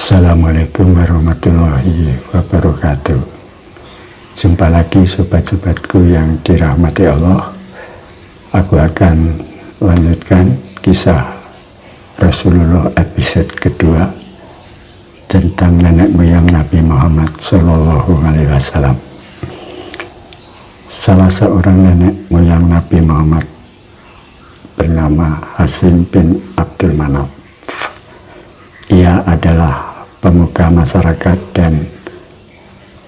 Assalamualaikum warahmatullahi wabarakatuh. Jumpa lagi sobat-sobatku yang dirahmati Allah. Aku akan lanjutkan kisah Rasulullah episode kedua tentang nenek moyang Nabi Muhammad SAW. Salah seorang nenek moyang Nabi Muhammad bernama Hasim bin Abdul Manaf. Ia adalah pemuka masyarakat dan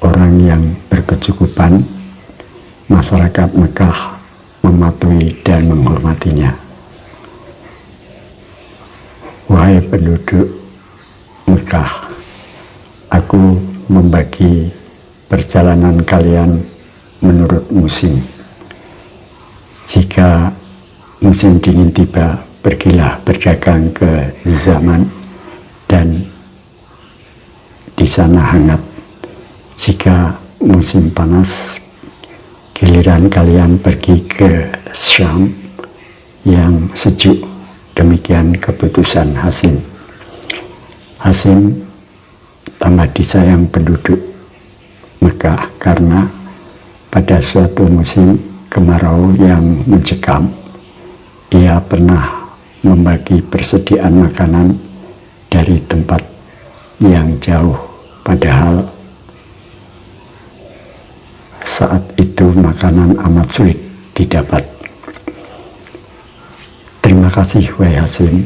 orang yang berkecukupan. Masyarakat Mekah mematuhi dan menghormatinya. Wahai penduduk Mekah, aku membagi perjalanan kalian menurut musim. Jika musim dingin tiba, pergilah berdagang ke Zaman dan di sana hangat. Jika musim panas, giliran kalian pergi ke Syam yang sejuk. Demikian keputusan Hasim. Hasim tambah disayang penduduk Mekah karena pada suatu musim kemarau yang mencekam, ia pernah membagi persediaan makanan dari tempat yang jauh, padahal saat itu makanan amat sulit didapat. Terima kasih wahai Hasim,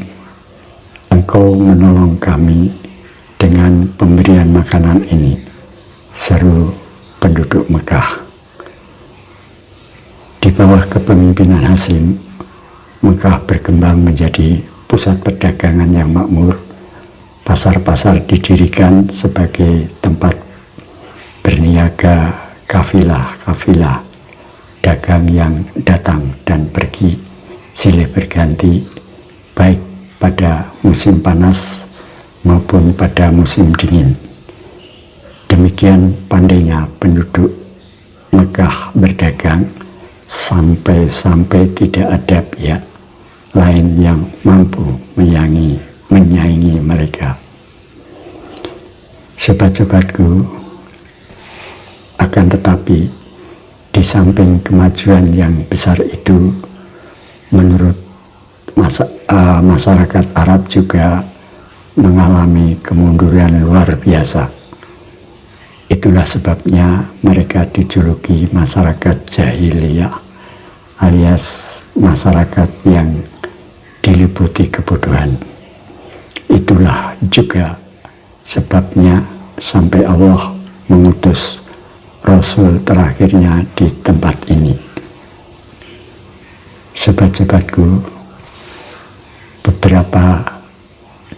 engkau menolong kami dengan pemberian makanan ini, seru penduduk Mekah. Di bawah kepemimpinan Hasim, Mekah berkembang menjadi pusat perdagangan yang makmur. Pasar-pasar didirikan sebagai tempat berniaga kafilah-kafilah dagang yang datang dan pergi silih berganti, baik pada musim panas maupun pada musim dingin. Demikian pandainya penduduk Mekah berdagang sampai tidak ada pihak lain yang mampu menyaingi mereka. Sobat-sobatku, akan tetapi di samping kemajuan yang besar itu, menurut masyarakat Arab juga mengalami kemunduran luar biasa. Itulah sebabnya mereka dijuluki masyarakat jahiliyah, alias masyarakat yang diliputi kebodohan. Itulah juga sebabnya sampai Allah mengutus Rasul terakhirnya di tempat ini. Sobat-sobatku, beberapa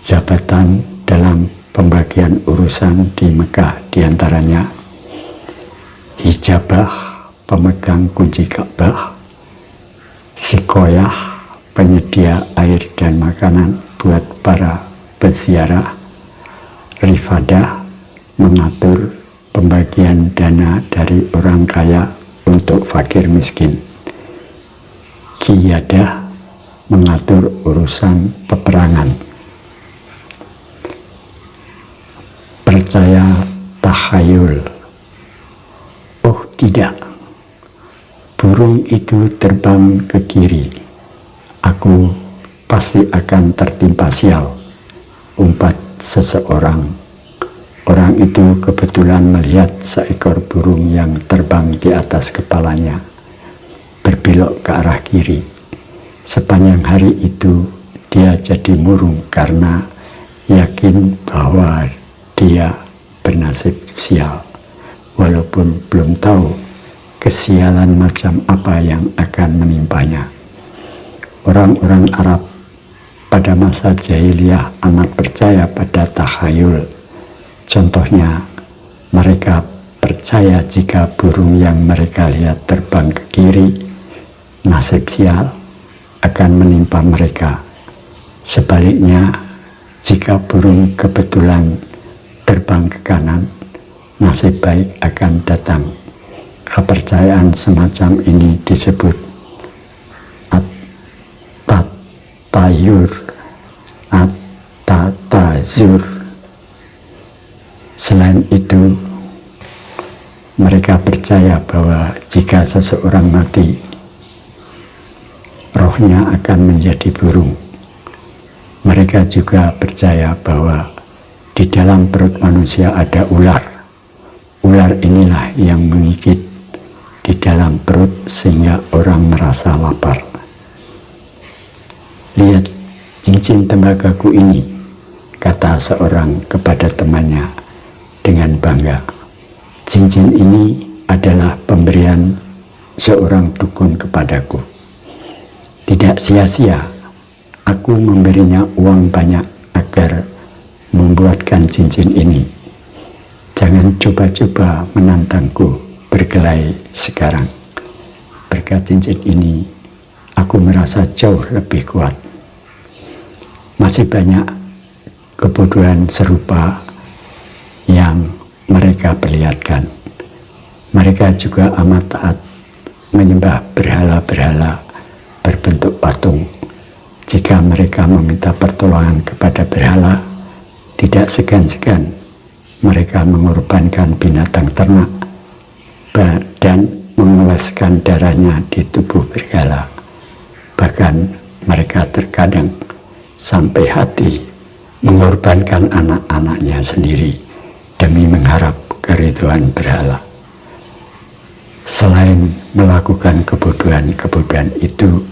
jabatan dalam pembagian urusan di Mekah, diantaranya hijabah, pemegang kunci Ka'bah; sikoyah, penyedia air dan makanan buat para peziarah; rifadah, mengatur pembagian dana dari orang kaya untuk fakir miskin; qiyadah, mengatur urusan peperangan; percaya takhayul. Oh tidak, burung itu terbang ke kiri, aku pasti akan tertimpa sial, umpat seseorang. Orang itu kebetulan melihat seekor burung yang terbang di atas kepalanya, berbelok ke arah kiri. Sepanjang hari itu dia jadi murung karena yakin bahwa dia bernasib sial, walaupun belum tahu kesialan macam apa yang akan menimpanya. Orang-orang Arab pada masa jahiliyah amat percaya pada takhayul. Contohnya, mereka percaya jika burung yang mereka lihat terbang ke kiri, nasib sial akan menimpa mereka. Sebaliknya, jika burung kebetulan terbang ke kanan, nasib baik akan datang. Kepercayaan semacam ini disebut at-tatayur, at-tatazur. Selain itu, mereka percaya bahwa jika seseorang mati, rohnya akan menjadi burung. Mereka juga percaya bahwa di dalam perut manusia ada ular. Ular inilah yang menggigit di dalam perut sehingga orang merasa lapar. "Lihat cincin tembagaku ini," kata seorang kepada temannya dengan bangga. "Cincin ini adalah pemberian seorang dukun kepadaku. Tidak sia-sia aku memberinya uang banyak agar membuatkan cincin ini. Jangan coba-coba menantangku berkelahi sekarang. Berkat cincin ini, aku merasa jauh lebih kuat." Masih banyak kebodohan serupa yang mereka perlihatkan. Mereka juga amat taat menyembah berhala-berhala berbentuk patung. Jika mereka meminta pertolongan kepada berhala, tidak segan-segan mereka mengorbankan binatang ternak dan mengoleskan darahnya di tubuh berhala. Bahkan mereka terkadang sampai hati mengorbankan anak-anaknya sendiri demi mengharap keridhaan berhala. Selain melakukan kebodohan-kebodohan itu,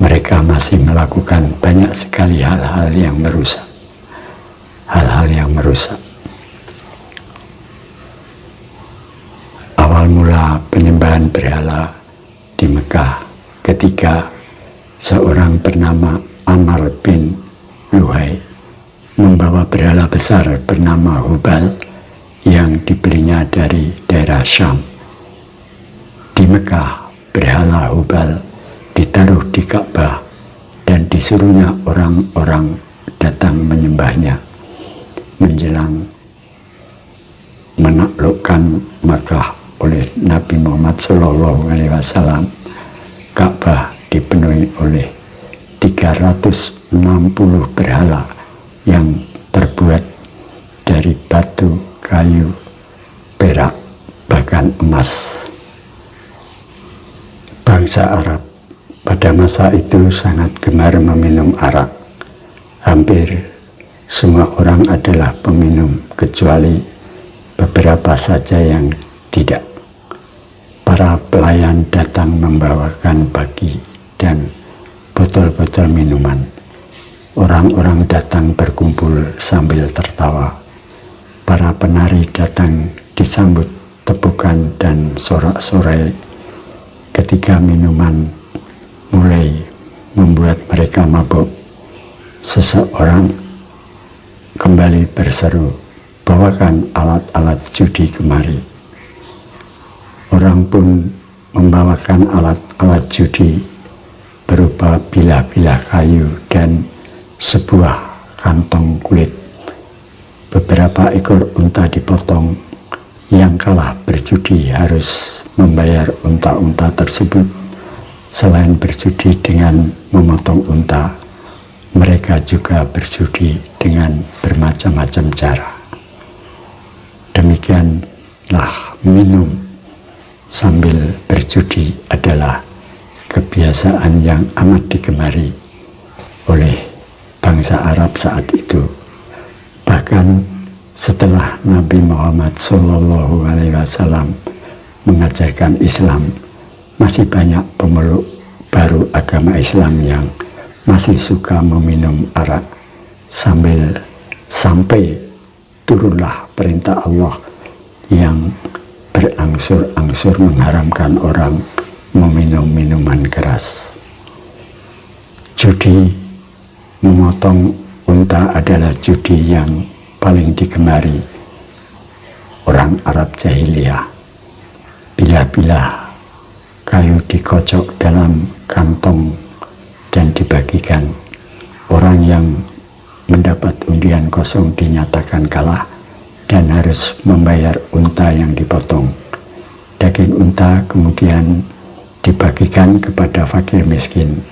mereka masih melakukan banyak sekali hal-hal yang merusak. Awal mula penyembahan berhala di Mekah ketika seorang bernama Amr bin Luhai membawa berhala besar bernama Hubal yang dibelinya dari daerah Syam. Di Mekah, berhala Hubal ditaruh di Ka'bah dan disuruhnya orang-orang datang menyembahnya. Menjelang menaklukkan Mekah oleh Nabi Muhammad SAW, Ka'bah dipenuhi oleh 360 berhala yang terbuat dari batu, kayu, perak, bahkan emas. Bangsa Arab pada masa itu sangat gemar meminum arak. Hampir semua orang adalah peminum, kecuali beberapa saja yang tidak. Para pelayan datang membawakan bagi dan botol-botol minuman. Orang-orang datang berkumpul sambil tertawa. Para penari datang disambut tepukan dan sorak-sorai ketika minuman mulai membuat mereka mabuk. Seseorang kembali berseru, "Bawakan alat-alat judi kemari." Orang pun membawakan alat-alat judi berupa bilah-bilah kayu dan sebuah kantong kulit. Beberapa ekor unta dipotong. Yang kalah berjudi harus membayar unta-unta tersebut. Selain berjudi dengan memotong unta, mereka juga berjudi dengan bermacam-macam cara. Demikianlah minum sambil berjudi adalah kebiasaan yang amat digemari oleh bangsa Arab saat itu. Bahkan setelah Nabi Muhammad SAW mengajarkan Islam, masih banyak pemeluk baru agama Islam yang masih suka meminum arak sampai turunlah perintah Allah yang berangsur-angsur mengharamkan orang meminum minuman keras. Judi memotong unta adalah judi yang paling digemari orang Arab jahiliyah. Bilah-bilah kayu dikocok dalam kantong dan dibagikan. Orang yang mendapat undian kosong dinyatakan kalah dan harus membayar unta yang dipotong. Daging unta kemudian dibagikan kepada fakir miskin.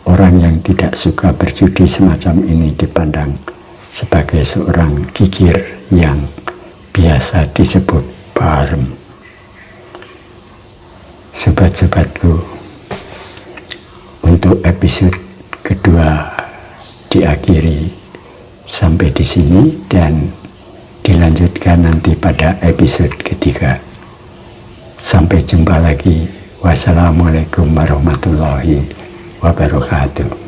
Orang yang tidak suka berjudi semacam ini dipandang sebagai seorang kikir yang biasa disebut barem. Sobat-sobatku, untuk episode kedua diakhiri sampai di sini dan dilanjutkan nanti pada episode ketiga. Sampai jumpa lagi. Wassalamualaikum warahmatullahi wabarakatuh.